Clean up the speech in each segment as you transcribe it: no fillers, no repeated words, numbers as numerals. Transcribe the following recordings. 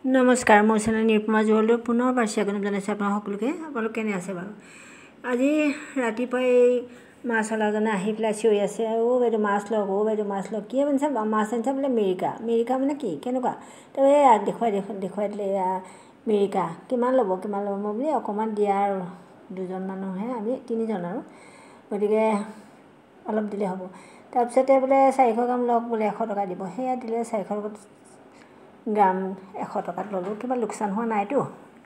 নমস্কাৰ, মোৰ চেনেল নিৰুপমা জুৱেলাৰীৰ পুনৰ বাৰ স্বাগতম জনাইছোঁ আপোনাক সকলোকে। আপোনালোক কেনে আছে বাৰু? আজি ৰাতিপুৱাই মাছৱালাজনে আহি পেলাই চিঞৰি আছে, বাইদেউ মাছ লওক, বাইদেউ মাছ লওক। কি আনিছে? মাছ আনিছে বোলে মিৰিকা। মিৰিকা মানে কি, কেনেকুৱা? তো এয়া দেখুৱাই দিলে, এয়া মিৰিকা। কিমান ল'ব মই বুলি অকণমান দিয়া আৰু, দুজন মানুহহে আমি, তিনিজন আৰু, গতিকে অলপ দিলে হ'ব। তাৰপিছতে বোলে 400 গ্ৰাম লওক বোলে 100 টকা দিব। সেয়া দিলে 400 গ্ৰাম 100 টকাত ল'লোঁ। কিবা লোকচান হোৱা নাইতো,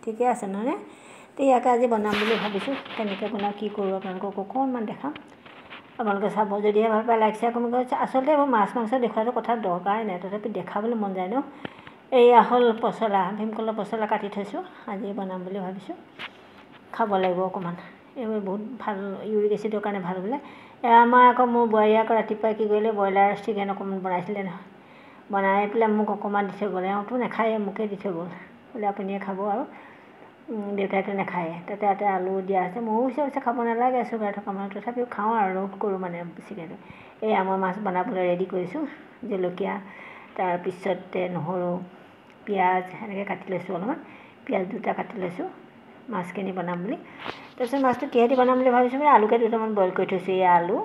ঠিকে আছে নহয়নে? তো ইয়াকে আজি বনাম বুলি ভাবিছোঁ। কেনেকৈ বনাওঁ, কি কৰোঁ আপোনালোকক অকণমান দেখাম। আপোনালোকে চাব, যদিহে ভাল পায় লাইক শ্বেয়াৰ কমেণ্ট কৰিছে। আচলতে এইবোৰ মাছ মাংস দেখুৱাটো কথা দৰকাৰেই নাই, তথাপি দেখাবলৈ মন যায় ন। এয়া হ'ল পচলা, ভীমকলৰ পচলা কাটি থৈছোঁ, আজি বনাম বুলি ভাবিছোঁ। খাব লাগিব অকণমান, এইবোৰ বহুত ভাল, ইউৰিক এচিডৰ কাৰণে ভাল বোলে। আমাৰ আকৌ মোৰ বোৱাৰীয়ে আকৌ ৰাতিপুৱাই কি কৰিলে, ব্ৰইলাৰ চিকেন অকণমান বনাইছিলে নহয়, বনাই পেলাই মোক অকণমান দি থৈ গ'ল। এওঁতো নাখায়ে, মোকে দি থৈ গ'ল, বোলে আপুনিয়ে খাব আৰু দেউতাইতো নাখায়ে। তাতে আলু দিয়া আছে, ময়ো অৱশ্যে খাব নালাগে চুগাৰ থকা মানুহ, তথাপিও খাওঁ আৰু ৰোধ কৰোঁ মানে চিকেনটো। এই মই মাছ বনাবলৈ ৰেডি কৰিছোঁ, জলকীয়া, তাৰপিছতে নহৰু, পিঁয়াজ এনেকৈ কাটি লৈছোঁ, অলপমান পিঁয়াজ 2টা কাটি লৈছোঁ মাছখিনি বনাম বুলি। তাৰপিছত মাছটো কিহেদি বনাম বুলি ভাবিছোঁ মানে আলুকে 2টামান বইল কৰি থৈছোঁ। এই আলু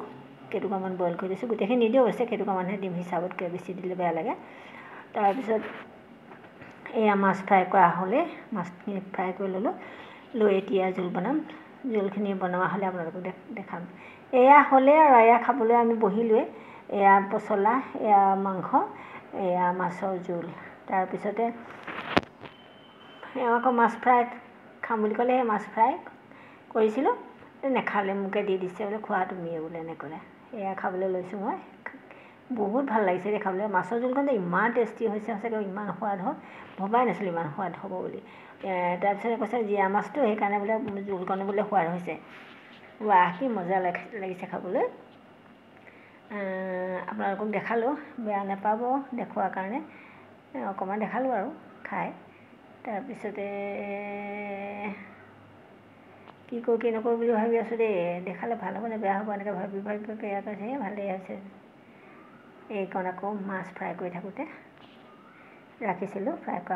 কেইটুকুৰামান বইল কৰি থৈছোঁ, গোটেইখিনি নিদিওঁ অৱশ্যে, কেইটুকুৰামানহে দিম হিচাপতকৈ, বেছি দিলে বেয়া লাগে। তাৰপিছত এয়া মাছ ফ্ৰাই কৰা হ'লে, মাছখিনি ফ্ৰাই কৰি ল'লোঁ, লৈ এতিয়া জোল বনাম। জোলখিনি বনোৱা হ'লে আপোনালোকক দেখাম। এয়া হ'লে আৰু এয়া খাবলৈ আমি বহিলোৱে। এয়া পচলা, এয়া মাংস, এয়া মাছৰ জোল। তাৰপিছতে এওঁ আকৌ মাছ ফ্ৰাই খাম বুলি ক'লে, সেই মাছ ফ্ৰাই কৰিছিলোঁ, নেখালে, মোকে দি দিছে, বোলে খোৱা তুমিয়ে বোলে এনেকৈ। এয়া খাবলৈ লৈছোঁ মই। বহুত ভাল লাগিছে দেই খাবলৈ। মাছৰ জোলখন যে ইমান টেষ্টি হৈছে, সঁচাকৈ ইমান সোৱাদ হ'ল, ভবাই নাছিলোঁ ইমান সোৱাদ হ'ব বুলি। তাৰপিছতে কৈছে জীয়া মাছটো, সেইকাৰণে বোলে জোলকণো বোলে সোৱাদ হৈছে। ৱাহ, কি মজা লাগিছে খাবলৈ। আপোনালোকক দেখালোঁ, বেয়া নাপাব দেখুৱাৰ কাৰণে, অকণমান দেখালোঁ আৰু খাই। তাৰপিছতে কি কৰোঁ কি নকৰোঁ বুলি ভাবি আছোঁ দেই। দেখালে ভাল হ'ব নে বেয়া হ'ব, এনেকৈ ভাবি এয়া কৈছে ভালেই হৈছে। এইকণ আকৌ মাছ ফ্ৰাই কৰি থাকোঁতে ৰাখিছিলোঁ, ফ্ৰাই কৰা